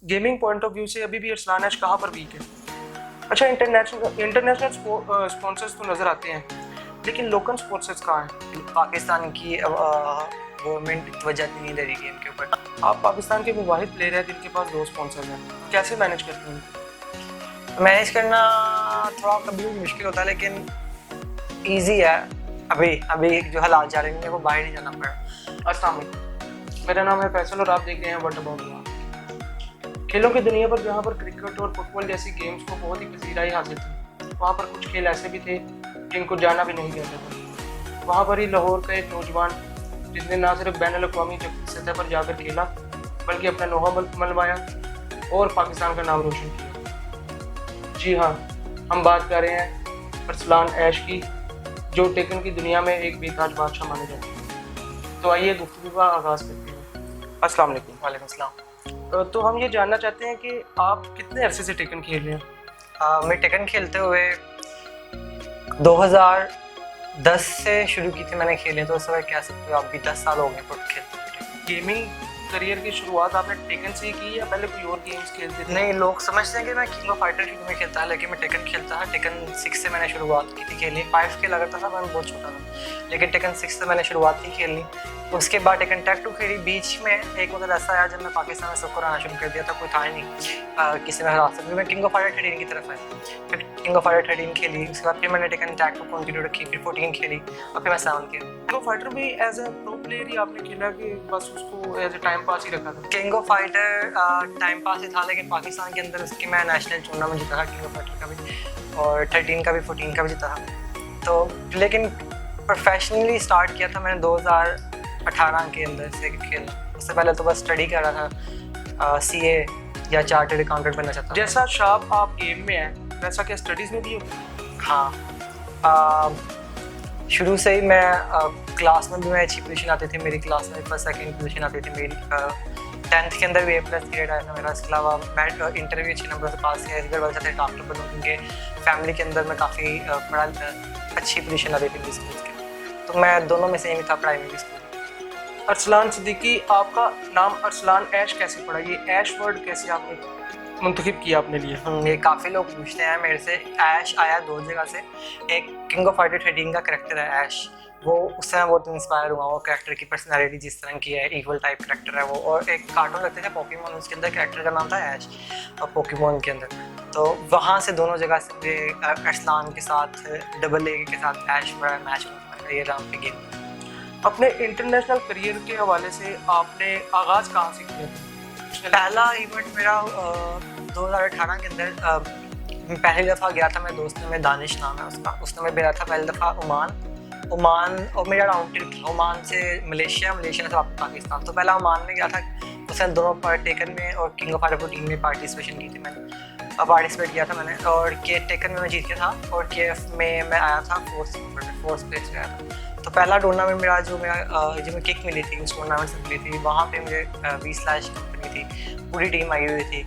Gaming point of view से अभी भी अरसलान ऐश कहाँ पर वीक है? अच्छा, इंटरनेशनल स्पॉन्सर्स तो नज़र आते हैं, लेकिन लोकल स्पॉन्सर्स कहाँ हैं? पाकिस्तान की गवर्नमेंट वजह नहीं दे रही गेम के ऊपर। आप पाकिस्तान के वाहिद प्लेयर हैं जिनके पास 2 स्पॉन्सर्स हैं, कैसे मैनेज करते हैं? मैनेज करना थोड़ा कभी मुश्किल होता है, लेकिन ईजी है। अभी जो हालात जा रहे हैं वो बाहर नहीं जाना पड़ा। अस्सलाम वालेकुम, मेरा नाम है फैसल और आप देख रहे हैं व्हाट अबाउट वाह। खेलों की दुनिया पर जहाँ पर क्रिकेट और फुटबॉल जैसी गेम्स को बहुत ही पसीराई हासिल थी, वहाँ पर कुछ खेल ऐसे भी थे जिनको जाना भी नहीं कहते थे। वहाँ पर ही लाहौर का एक नौजवान जिसने ना सिर्फ बैनुल अक़वामी सतह पर जाकर खेला बल्कि अपना लोहा मनवाया और पाकिस्तान का नाम रोशन किया। जी हाँ, हम बात कर रहे हैं अरसलान ऐश की, जो टेकन की दुनिया में एक बेताज बादशाह माने जाते हैं। तो आइए गुफ्तगू का आगाज़ करते हैं। अस्सलाम वालेकुम। वालेकुम सलाम। तो हम ये जानना चाहते हैं कि आप कितने अरसे से टेकन खेल रहे हैं? मैं टेकन खेलते हुए 2010 से शुरू की थी मैंने खेले, तो उस समय कह सकते हो आप भी 10 साल हो गए खेलते। गेमिंग करियर की शुरुआत आपने टेकन से ही की या पहले कोई और गेम्स खेलते थे? नहीं, लोग समझते हैं कि मैं किंग ऑफ फाइटर शुरू में खेलता है, लेकिन मैं टेकन खेलता है। टेकन 6 से मैंने शुरुआत की थी खेलनी। 5 खेला करता था, मैं बहुत छोटा था, लेकिन टेकन 6 से मैंने शुरुआत की खेलनी। उसके बाद टेकन टैग 2 खेली। बीच में एक वक्त ऐसा आया जब मैं पाकिस्तान में सबको आना शुरू कर दिया था, कोई था ही नहीं किसी में हरा सकता। मैं किंग ऑफ फाइटर 13 की तरफ आया, फिर किंग ऑफ फाइटर 13 खेली। उसके बाद फिर मैंने टेकन टैग 2 कंटिन्यू रखी, फिर 14 खेली और फिर मैं 7 किया। किंग ऑफ फाइटर भी एज ए प्रो प्लेयर ही आपने खेला कि बस उसको एज ए टाइम पास ही रखा था? King of fighter time pass ही था, लेकिन पाकिस्तान के अंदर उसकी मैं नेशनल टूर्नामेंट जीता था किंग ऑफ फाइटर का भी, और 13 का भी 14 का भी जीता था। तो लेकिन प्रोफेशनली स्टार्ट किया था मैंने 2018 के अंदर से खेलना। उससे पहले तो बस स्टडी कर रहा था, CA या चार्टर्ड अकाउंटेंट बनना चाहता था। जैसा शाप आप गेम में है वैसा क्या स्टडीज़ में भी होता? हाँ, शुरू से ही मैं क्लास में भी मैं अच्छी पोजीशन आती थी मेरी। क्लास में फर्स्ट सेकंड पोजीशन आती थी मेरी। 10th के अंदर भी A+ ग्रेड आया था मेरा। इसके अलावा मैं इंटर भी अच्छे नंबर से पास किया। इस वजह से डॉक्टर बनूँ, क्योंकि फैमिली के अंदर मैं काफ़ी बड़ा अच्छी पोजीशन आती थी स्कूल के। तो मैं दोनों में से ही था, पढ़ाई में भी स्कूल। अरसलान सिद्दीकी, आपका नाम अरसलान ऐश कैसे पड़ा? ये ऐश वर्ड कैसे आपने मुंतखब किया अपने लिए? ये काफ़ी लोग पूछते हैं मेरे से। ऐश आया 2 जगह से। एक किंग ऑफ फाइटर 13 का करैक्टर है ऐश, वो उससे मैं बहुत इंस्पायर हुआ। वो करैक्टर की पर्सनालिटी जिस तरह की है, इक्वल टाइप करैक्टर है वो। और एक कार्टून लगते थे पोकेमोन, उसके अंदर करैक्टर का नाम था ऐश, और पोकेमोन के अंदर। तो वहाँ से दोनों जगह से अरसलान के साथ AA के साथ ऐश बड़ा मैच होता है। ये नाम पे गेम। अपने इंटरनेशनल करियर के हवाले से आपने आगाज़ कहाँ से किया था? पहला इवेंट मेरा 2018 के अंदर पहली दफ़ा गया था। मैं दोस्त में दानिश नाम है उसका, उसने मैं गया था पहली दफ़ा ओमान, और मेरा राउंड ट्रिप था ओमान से मलेशिया से वापस पाकिस्तान। तो पहला ओमान में गया था, उसने दोनों टेकन में और किंग ऑफ फाइटर 14 में पार्टिसिपेशन की थी मैंने। पार्टिसिपेट किया था मैंने, और टेकन में मैं जीत गया था, और KF में मैं आया था 4th प्लेस पे आया था। तो पहला टूर्नामेंट मेरा जो मैं किक मिली थी उस टूर्नामेंट से मिली थी। वहाँ पे मुझे V/Slash कंपनी थी, पूरी टीम आई हुई थी।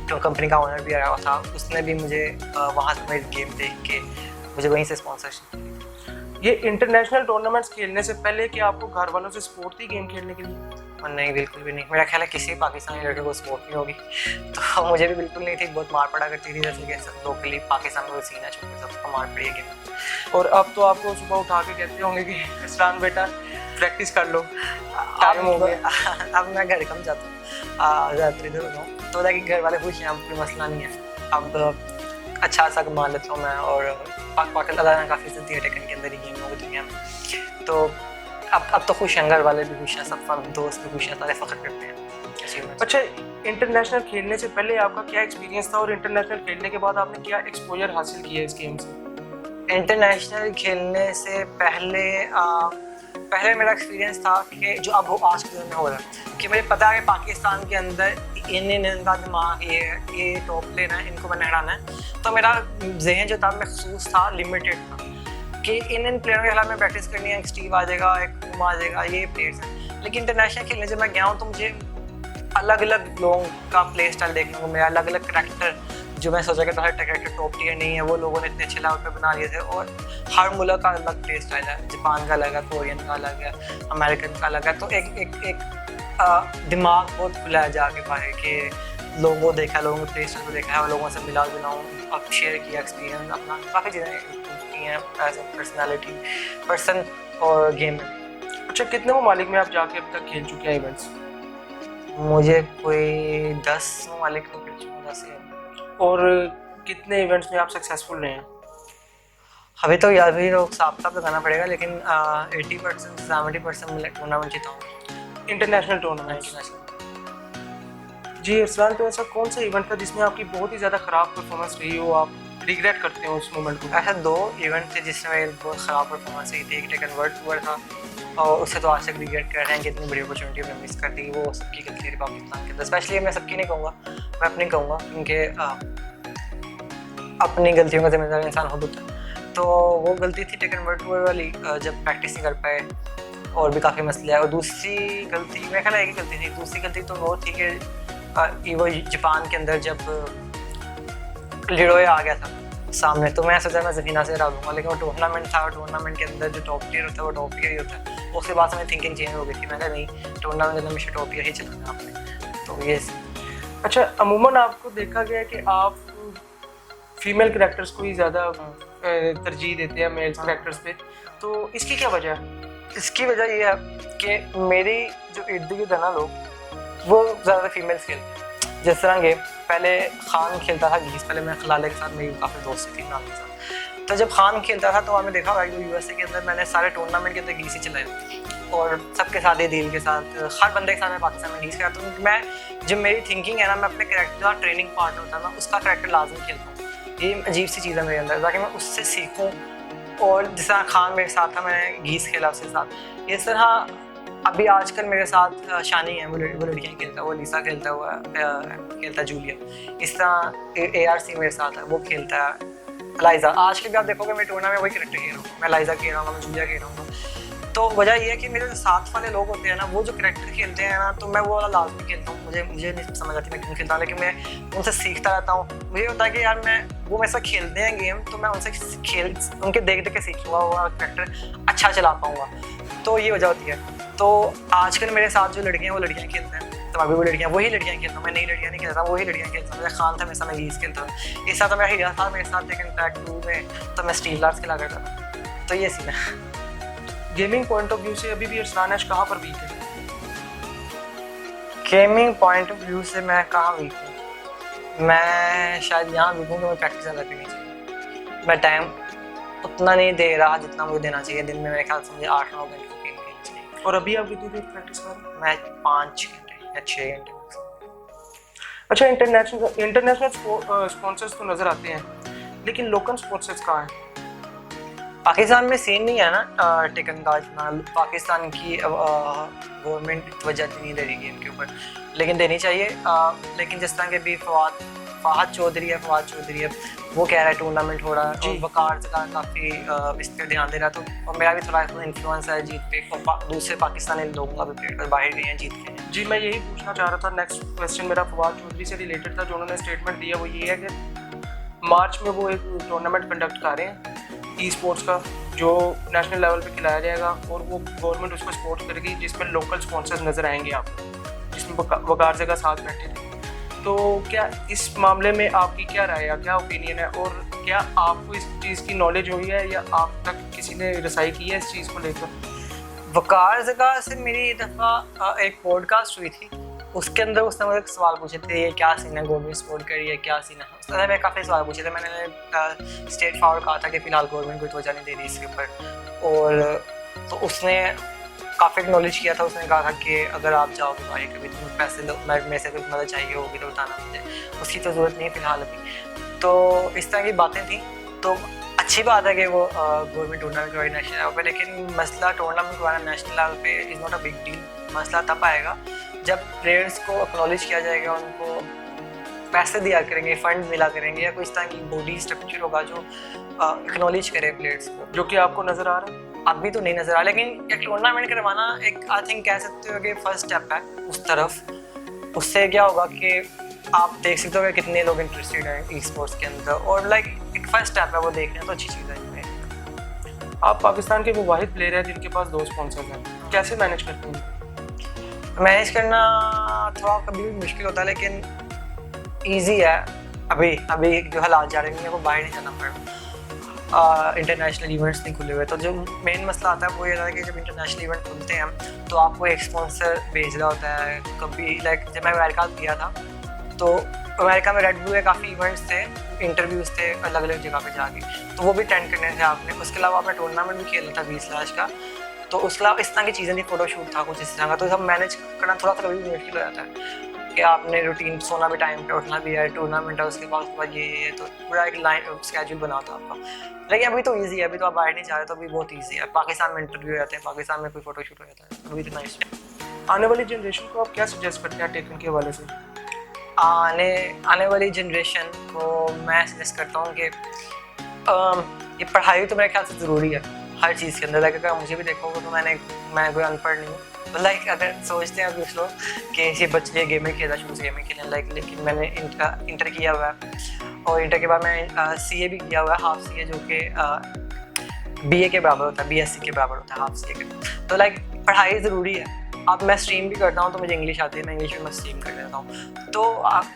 तो कंपनी का ओनर भी आया हुआ था, उसने भी मुझे वहाँ से मेरी गेम देख के मुझे वहीं से स्पॉन्सरशिप दी। ये इंटरनेशनल टूर्नामेंट्स खेलने से पहले कि आपको घर वालों से सपोर्ट थी गेम खेलने के लिए? नहीं, बिल्कुल भी नहीं। मेरा ख्याल है किसी पाकिस्तानी लड़के को सपोर्ट नहीं होगी, तो मुझे भी बिल्कुल नहीं थी। बहुत मार पड़ा करती थी, जैसे कि सब लोकली पाकिस्तान में सीन है, छोटे सबको मार पड़ी है गेम। और अब तो आपको सुबह उठा के कहते होंगे कि अरसलान बेटा प्रैक्टिस कर लो, टाइम हो गया। अब मैं घर कम जाता हूँ, ज़्यादातर इधर होता हूँ, तो कि घर वाले खुश हैं, अब कोई मसला नहीं है। अब अच्छा सा कमा लेता हूँ मैं, और पाकिस्तान काफ़ी इज्जत दी है टेकन के अंदर ही गेम की दुनिया में। तो अब तो खुश हैं, घर वाले भी खुश हैं, सब दोस्त भी खुश हैं, सारे फ़ख्र करते हैं। अच्छा, इंटरनेशनल खेलने से पहले आपका क्या एक्सपीरियंस था और इंटरनेशनल खेलने के बाद आपने क्या एक्सपोजर हासिल किया इस गेम से? इंटरनेशनल खेलने से पहले मेरा एक्सपीरियंस था कि जो अब आज के दिन में हो रहा है, कि मुझे पता है कि पाकिस्तान के अंदर इनका दिमाग ये टॉप प्लेयर है, इनको मैंने हराना है। तो मेरा जहन जो था महसूस था, लिमिटेड था, कि इन प्लेयरों के खिलाफ में प्रैक्टिस करनी है। एक स्टीव आ जाएगा, एक कुम आ जाएगा, ये प्लेयर्स हैं। लेकिन इंटरनेशनल खेलने जब मैं गया हूँ तो मुझे अलग अलग लोगों का प्ले स्टाइल देखने को मिला, अलग अलग करैक्टर जो मैं सोचा कि तुम्हारे कैरेक्टर टॉप टियर नहीं है, वो लोगों ने इतने अच्छे लेवल पे बना दिए थे। और हर मुल्क का अलग प्ले स्टाइल है, जापान का अलग है, कोरियन का अलग है, अमेरिकन का अलग है। तो एक दिमाग बहुत खुला है जाके बाहर के लोगों को देखा, लोगों के प्ले स्टाइल को देखा है और लोगों से मिला जुला हूँ, अब शेयर किया एक्सपीरियंस अपना, काफ़ी चीज़ें improve की हैं एज ए पर्सनैलिटी पर्सन और गेम में। अच्छा, कितने ममालिक में आप जाके अब तक खेल चुके हैं इवेंट्स? मुझे कोई 10 ममालिक में खेल चुका हूँ, 10 या। और कितने इवेंट्स में आप सक्सेसफुल रहे हैं? अभी तो यार भी लोग साफ लगाना पड़ेगा, लेकिन 80% से 70% में टूर्नामेंट जीता हूँ, इंटरनेशनल टूर्नामेंट। इंटरनेशनल। जी इरफान, तो ऐसा कौन सा इवेंट था जिसमें आपकी बहुत ही ज़्यादा ख़राब परफॉर्मेंस रही हो, आप रिग्रेट करते हो उस मोमेंट को? ऐसे 2 इवेंट थे जिसमें मेरी बहुत ख़राब परफॉर्मेंस रही थी। एक टेकन वर्ल्ड टूर था और उससे तो आज तक रिग्रेट कर रहे हैं कि इतनी बड़ी अपॉर्चुनिटी हमने मिस कर दी। वो सबकी गलती थी पाकिस्तान के अंदर, स्पेशली मैं सबकी नहीं कहूँगा, मैं अपनी कहूँगा, क्योंकि अपनी गलतियों का जिम्मेदार इंसान खुद होता है। तो वो गलती थी टेकन वर्ल्ड टूर वाली, जब प्रैक्टिस नहीं कर पाए और भी काफ़ी मसले आए। और दूसरी गलती मेरे ख्याल एक ही गलती थी, दूसरी गलती तो वो थी कि वो जापान के अंदर जब लिडोए आ गया था सामने, तो मैं सोचा मैं ज़फीना से हरा दूंगा, लेकिन वो टूर्नामेंट था और टूर्नामेंट के अंदर जो टॉप टियर होता है वो टॉप टियर ही होता है। उसके बाद से मेरी थिंकिंग चेंज हो गई थी, मैं कहा नहीं, टूर्नामेंट के अंदर हमेशा टॉप टियर ही चलाना आपने। तो ये अच्छा, अमूमन आपको देखा गया है कि आप फीमेल कैरेक्टर्स को ही ज़्यादा तरजीह देते हैं मेल कैरेक्टर्स पे, तो इसकी क्या वजह है? इसकी वजह ये है कि मेरी जो इर्द गिर्द है ना लोग, वो ज़्यादा फीमेल्स खेलते हैं। जिस तरह के पहले खान खेलता था घीस, पहले मैं खलाले के साथ मेरी काफ़ी दोस्ती थी नाम के साथ। तो जब खान खेलता था तो आपने देखा होगा कि यूएसए के अंदर मैंने सारे टूर्नामेंट के अंदर घीस ही चलाए और सबके साथ ही दिल के साथ हर बंदे के साथ मैं पाकिस्तान में घीस खेलता हूँ। मैं जब मेरी थिंकिंग है ना, मैं अपने कैरेक्टर जो ट्रेनिंग पार्टनर होता है ना, उसका कैरेक्टर लाजमी खेलता हूँ। ये अजीब सी चीज़ है मेरे अंदर, ताकि मैं उससे सीखूँ। और जिस तरह खान मेरे साथ था, मैंने घीस खेला उसके साथ। इस तरह अभी आजकल मेरे साथ शानी है, वो लड़कियाँ खेलता है, वो लीसा खेलता है, वो खेलता है जूलिया। इस तरह ARC मेरे साथ है, वो खेलता है लाइजा। आज के भी आप देखोगे मैं टूर्नामेंट में वही कैरेक्टर खेल रहा हूँ, मैं लाइजा खेल रहा हूँ, मैं जूलिया खेल रहा हूँ। तो वजह ये है कि मेरे जो साथ वाले लोग होते हैं ना, वो जो कैरेक्टर खेलते हैं ना, तो मैं वो वाला लाजमी खेलता हूँ। मुझे नहीं समझ आती मैं क्यों खेलता हूँ, लेकिन मैं उनसे सीखता रहता हूँ। मुझे होता है कि यार वो मेरे साथ खेलते हैं गेम, तो मैं उनसे उनके देख के सीखूँगा, वो कैरेक्टर अच्छा चला पाऊँगा। तो ये वजह होती है। तो आजकल मेरे साथ जो लड़कियाँ हैं वो लड़कियाँ खेलते हैं, तो अभी वो लड़कियाँ वही लड़कियाँ खेलता हूँ, मैं नई लड़कियाँ नहीं खेलता, वही लड़कियाँ खेलता हूँ। मेरा खान था, मेरे साथ मैं गीज खेलता था। इस साथ तो मेरा हीरा था मेरे साथ, लेकिन ट्रैक 2 में तो मैं स्टील लार्स खेला करता था। तो ये सीन है। गेमिंग पॉइंट ऑफ व्यू से अभी भी इरफान कहाँ पर वीक है? गेमिंग पॉइंट ऑफ व्यू से मैं कहाँ वीक हूँ? मैं शायद यहाँ वीक हूँ कि मैं प्रैक्टिस ज़्यादा करनी चाहिए। मैं टाइम उतना नहीं दे रहा जितना मुझे देना चाहिए। दिन में मेरे ख्याल से मुझे 8-9 घंटे की गेम खेलनी चाहिए। और अभी आप कितनी देर प्रैक्टिस कर रहे हैं? मैं 5 घंटे या 6 घंटे। अच्छा, इंटरनेशनल स्पॉन्सर्स तो नज़र आते हैं, लेकिन लोकल स्पॉन्सर्स कहाँ हैं? पाकिस्तान में सीन नहीं है ना टेकन का इतना। पाकिस्तान की गवर्नमेंट तवज्जो नहीं दे रही गेम के ऊपर, लेकिन देनी चाहिए। लेकिन जिस तरह के भी फवाद चौधरी है, वो कह रहा है टूर्नामेंट हो रहा है, और वकार का काफ़ी इस पर ध्यान दे रहा है। तो और मेरा भी थोड़ा इन्फ्लुएंस है जीत पे, और दूसरे पाकिस्तानी लोगों का भी प्लेयर पर बाहर गए हैं जीत के। जी, मैं यही पूछना चाह रहा था। नेक्स्ट क्वेश्चन मेरा फवाद चौधरी से रिलेटेड था, जो उन्होंने स्टेटमेंट दिया वो ये है कि मार्च में वो एक टूर्नामेंट कंडक्ट कर रहे हैं ई स्पोर्ट्स का, जो नेशनल लेवल पे खिलाया जाएगा, और वो गवर्नमेंट उसको सपोर्ट करेगी, जिसमें लोकल स्पॉन्सर्स नज़र आएंगे आपको, जिसमें वकार जगह साथ बैठे थे। तो क्या इस मामले में आपकी क्या राय है, क्या ओपिनियन है, और क्या आपको इस चीज़ की नॉलेज हुई है या आप तक किसी ने रसाई की है इस चीज़ को लेकर? वकार जगह से मेरी एक दफ़ा एक पॉडकास्ट हुई थी, उसके अंदर उसने मुझे सवाल पूछे थे, ये क्या सीन है, गवर्नमेंट सपोर्ट कर रही है, क्या सीन है। उसने मैं काफ़ी सवाल पूछे थे। मैंने स्टेट फॉरवर्ड कहा था कि फ़िलहाल गवर्नमेंट कोई तवज्जो नहीं दे रही इसके ऊपर, और तो उसने काफ़ी एक्नॉलेज किया था। उसने कहा था कि अगर आप जाओगे भाई कभी तुम्हें पैसे मेरे से कुछ मदद चाहिए होगी तो बताना मुझे, उसकी तो ज़रूरत नहीं है फ़िलहाल अभी। तो इस तरह की बातें थी। तो अच्छी बात है कि वो गवर्नमेंट टूर्नामेंट करवाई नेशनल लेवल पे, लेकिन मसला टूर्नामेंट करवाना नेशनल लेवल पे is not a big deal. मसला तब आएगा जब प्लेयर्स को एक्नॉलेज किया जाएगा, उनको पैसे दिया करेंगे, फंड मिला करेंगे, या कोई इस तरह की बॉडी स्ट्रक्चर होगा जो एक्नॉलेज करे प्लेयर्स को, जो कि आपको नज़र आ रहा है। अभी तो नहीं नज़र आ, लेकिन एक टूर्नामेंट करवाना एक आई थिंक कह सकते हो कि फर्स्ट स्टेप है उस तरफ। उससे क्या होगा कि आप देख सकते हो कि कितने लोग इंटरेस्टेड हैं ई स्पोर्ट्स के अंदर, और लाइक एक फर्स्ट स्टेप है वो देखना, तो अच्छी चीज़ है इसमें। आप पाकिस्तान के वो वाहिद प्लेयर हैं जिनके पास 2 स्पॉन्सर्स हैं, कैसे मैनेज करते हैं? मैनेज करना थोड़ा कभी भी मुश्किल होता है, लेकिन ईजी है। अभी अभी जो हालात जा रहे हैं वो बाहर नहीं जाना पड़ा, इंटरनेशनल इवेंट्स नहीं खुले हुए, तो जो मेन मसला आता है वो ये है कि जब इंटरनेशनल इवेंट खुलते हैं तो आपको एक स्पॉन्सर भेज रहा होता है। कभी लाइक जब मैं अमेरिका गया था तो अमेरिका में रेड बुल के काफ़ी इवेंट्स थे, इंटरव्यूज़ थे अलग अलग जगह पे जाके, तो वो भी अटेंड करने थे आपने। उसके अलावा आपने टूर्नामेंट भी खेलना था 20 लाख का, तो उसके अलावा इस तरह की चीज़ें थी, फोटोशूट था कुछ इस तरह का, तो सब मैनेज करना थोड़ा सा कभी मुश्किल हो जाता है कि आपने रूटीन, सोना भी टाइम पे, उठना भी है, टूर्नामेंट है उसके बाद ये तो पूरा एक लाइन स्केड्यूल बना था आपका। लेकिन अभी तो ईजी है, अभी तो आप बाहर नहीं जा रहे, तो अभी बहुत ईजी है। पाकिस्तान में इंटरव्यू हो जाते हैं, पाकिस्तान में कोई फोटोशूट हो जाता है, अभी तो नाइस। आने वाली जनरेशन को आप क्या सजेस्ट करते हैं टेकन के हवाले से? आने वाली जनरेशन को मैं सजेस्ट करता हूँ कि ये पढ़ाई तो मेरे ख्याल से ज़रूरी है हर चीज़ के अंदर। लाइक अगर मुझे भी देखोगे तो मैं कोई अनपढ़ नहीं हूँ, तो लाइक अगर सोचते हैं कुछ लोग कि ये बच्चे गेम में खेला, शुरू से गेम में खेलें, लाइक लेकिन मैंने इंटर किया हुआ है, और इंटर के बाद मैं CA भी किया हुआ है, हाफ CA, जो कि BA के बराबर होता है, BSc के बराबर होता है हाफ CA के। तो लाइक पढ़ाई ज़रूरी है। अब मैं स्ट्रीम भी करता हूँ, तो मुझे इंग्लिश आती है, मैं इंग्लिश में स्ट्रीम कर लेता हूँ। तो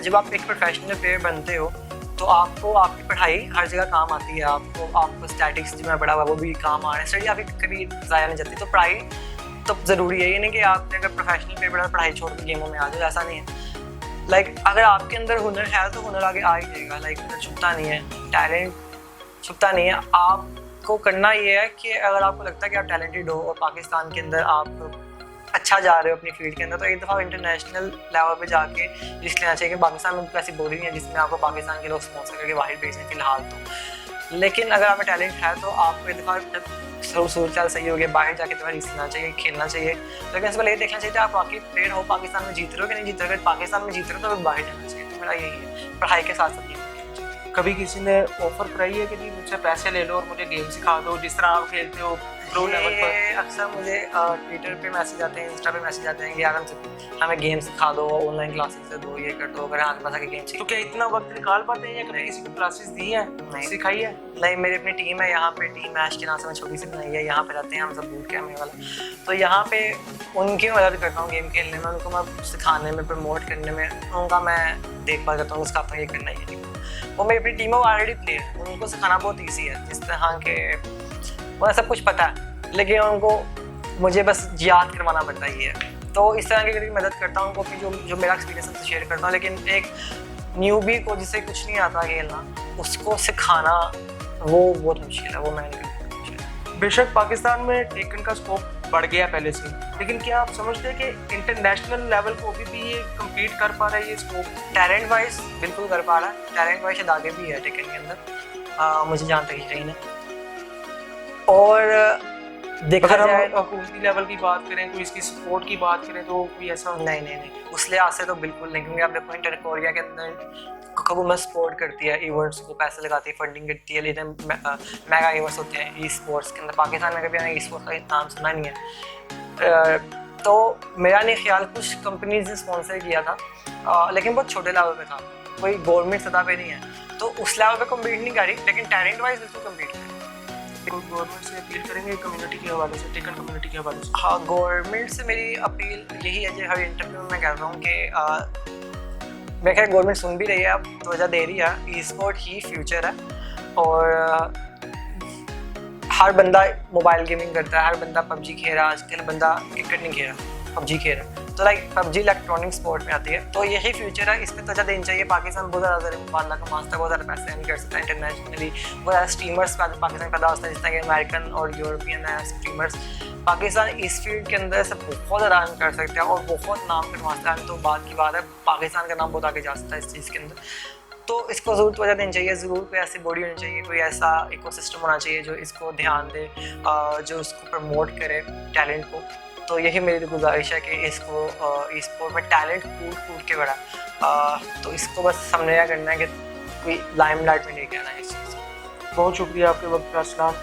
जब आप एक प्रोफेशनल प्लेयर बनते हो तो आपको आपकी पढ़ाई हर जगह काम आती है। आपको स्टैटिक्स जो मैं पढ़ा हुआ वो भी काम आ रहा है, स्टडी आपकी कभी ज़ाया नहीं जाती। तो पढ़ाई तो ज़रूरी है, ये नहीं कि आपने अगर प्रोफेशनल प्लेयर बना पढ़ाई छोड़ के गेमों में आ जाओ, ऐसा नहीं है। लाइक अगर आपके अंदर हुनर है तो हुनर आगे आ ही जाएगा। लाइक हुनर छुपता नहीं है, टैलेंट छुपता नहीं है। आपको करना ये है कि अगर आपको लगता है कि आप टैलेंटेड हो और पाकिस्तान के अंदर आप अच्छा जा रहे हो अपनी फील्ड के अंदर, तो एक दफ़ा इंटरनेशनल लेवल पे जाके रिस्क लेना चाहिए। कि पाकिस्तान में ऐसी बोली नहीं है जिसमें आपको पाकिस्तान के लोग स्पॉन्सर करके बाहर भेजें फिलहाल तो। लेकिन अगर आप में टैलेंट है तो आपको एक दफ़ा सूरत सही हो गया, बाहर जाके तुम्हें रिस्क लेना चाहिए, खेलना चाहिए। लेकिन इससे पहले ये देखना चाहिए आप बाकी प्लेयर हो, पाकिस्तान में जीत रहे हो कि नहीं जीत रहे हो। अगर पाकिस्तान में जीत रहे हो तो बाहर जाना चाहिए। तो मेरा यही है, पढ़ाई के साथ साथ। कभी किसी ने ऑफर कराई है कि जी मुझसे पैसे ले लो और मुझे गेम सिखा दो जिस तरह आप खेलते हो प्रो लेवल पर? अक्सर मुझे ट्विटर पे मैसेज आते हैं, इंस्टा पे मैसेज आते हैं कि यार हमें गेम सिखा दो, ऑनलाइन क्लासेस से दो, ये कर दो, अगर हाथ पास आके गेम सीख। तो क्या इतना वक्त निकाल पाते हैं या कभी किसी को क्लासेस दी हैं, सिखाई है? नहीं, मेरी अपनी टीम है यहाँ पे, टीम मैच के नाम से मैं छोटी सी बनाई है, यहाँ पे रहते हैं हम सब बूट कैम्प वाला। तो यहाँ पे उनकी मदद करता हूँ गेम खेलने में, उनको मैं सिखाने में, प्रमोट करने में, उनका मैं देखभाल करता हूँ, सिखाता हूँ ये करना है। वो मेरी अपनी टीम है, वो ऑलरेडी प्लेयर, उनको सिखाना बहुत ईजी है। जिस तरह के उन्हें सब कुछ पता है, लेकिन उनको मुझे बस याद करवाना पड़ता ही है। तो इस तरह की मदद करता हूँ उनको, अपनी जो मेरा एक्सपीरियंस है शेयर करता हूँ। लेकिन एक न्यूबी को जिसे कुछ नहीं आता खेलना, उसको सिखाना वो बहुत मुश्किल है, वो मैं नहीं कर सकता। बेशक पाकिस्तान में टेकन का स्कोप बढ़ गया पहले से, लेकिन क्या आप समझते हैं कि इंटरनेशनल लेवल को अभी भी ये कम्पीट कर पा रहा है ये स्कोप? टैलेंट वाइज बिल्कुल कर पा रहा है, टैलेंट वाइज शायद आगे भी है टेकन के अंदर, मुझे जहाँ तक यकीन है। और देखा जाए हुकूमती लेवल की बात करें, कोई इसकी सपोर्ट की बात करें तो कोई ऐसा नहीं, उस लिहाज से तो बिल्कुल नहीं। क्योंकि आप देखो इंटर कोरिया के अंदर हुकूमत सपोर्ट करती है, इवेंट्स को पैसे लगाती है, फंडिंग करती है, लेकिन मेगा इवेंट्स होते हैं ई स्पोर्ट्स के अंदर। पाकिस्तान में कभी ई स्पोर्ट्स का नाम सुना नहीं है। तो मेरा नहीं ख्याल, कुछ कंपनीज ने स्पॉन्सर किया था, लेकिन बहुत छोटे लेवल पे था, कोई गवर्नमेंट सतह पे नहीं है, तो उस लेवल पे कम्पीट नहीं करी। लेकिन टैलेंट वाइज बिल्कुल कम्पीट करी। गवर्नमेंट से अपील करेंगे कम्युनिटी के हवाले से, टेकन कम्युनिटी के हवाले से? हाँ, गवर्नमेंट से मेरी अपील यही है जो हर इंटरव्यू में मैं कह रहा हूँ कि मैं क्या गवर्नमेंट सुन भी रही है, अब तवज्जो दे रही है। ई स्पोर्ट ही फ्यूचर है, और हर बंदा मोबाइल गेमिंग करता है, हर बंदा पबजी खेल रहा है, आजकल बंदा क्रिकेट नहीं खेल रहा, पबजी खेल रहा है। तो लाइक पबजी इलेक्ट्रॉनिक स्पोर्ट में आती है, तो यही फ्यूचर है, इस पर तवज्जो देनी चाहिए। पाकिस्तान बहुत ज़्यादा मुकाबला का मास्टर, बहुत ज़्यादा पैसे अर्न कर सकता है इंटरनेशनली, बहुत ज़्यादा स्ट्रीमर्स पाकिस्तान पैदा होता है, जिस तरह के अमेरिकन और यूरोपियन है स्ट्रीमर्स। पाकिस्तान इस फील्ड के अंदर से बहुत ज़्यादा अर्न कर सकते हैं और बहुत नाम कमा सकता है। तो बात की बात है, पाकिस्तान का नाम बहुत आगे जा सकता है इस चीज़ के अंदर। तो इसको ज़रूर तवज्जो देनी चाहिए, ज़रूर कोई ऐसी बॉडी होनी चाहिए, कोई ऐसा इकोसिस्टम होना चाहिए जो इसको ध्यान दे, जो इसको प्रमोट करे टैलेंट को। तो यही मेरी गुजारिश है कि इसको इस स्पोर्ट में टैलेंट कूद के बढ़ा, तो इसको बस समझा करना है कि कोई लाइमलाइट में नहीं कहना है इस चीज़। बहुत शुक्रिया आपके वक्त का, अस्सलाम।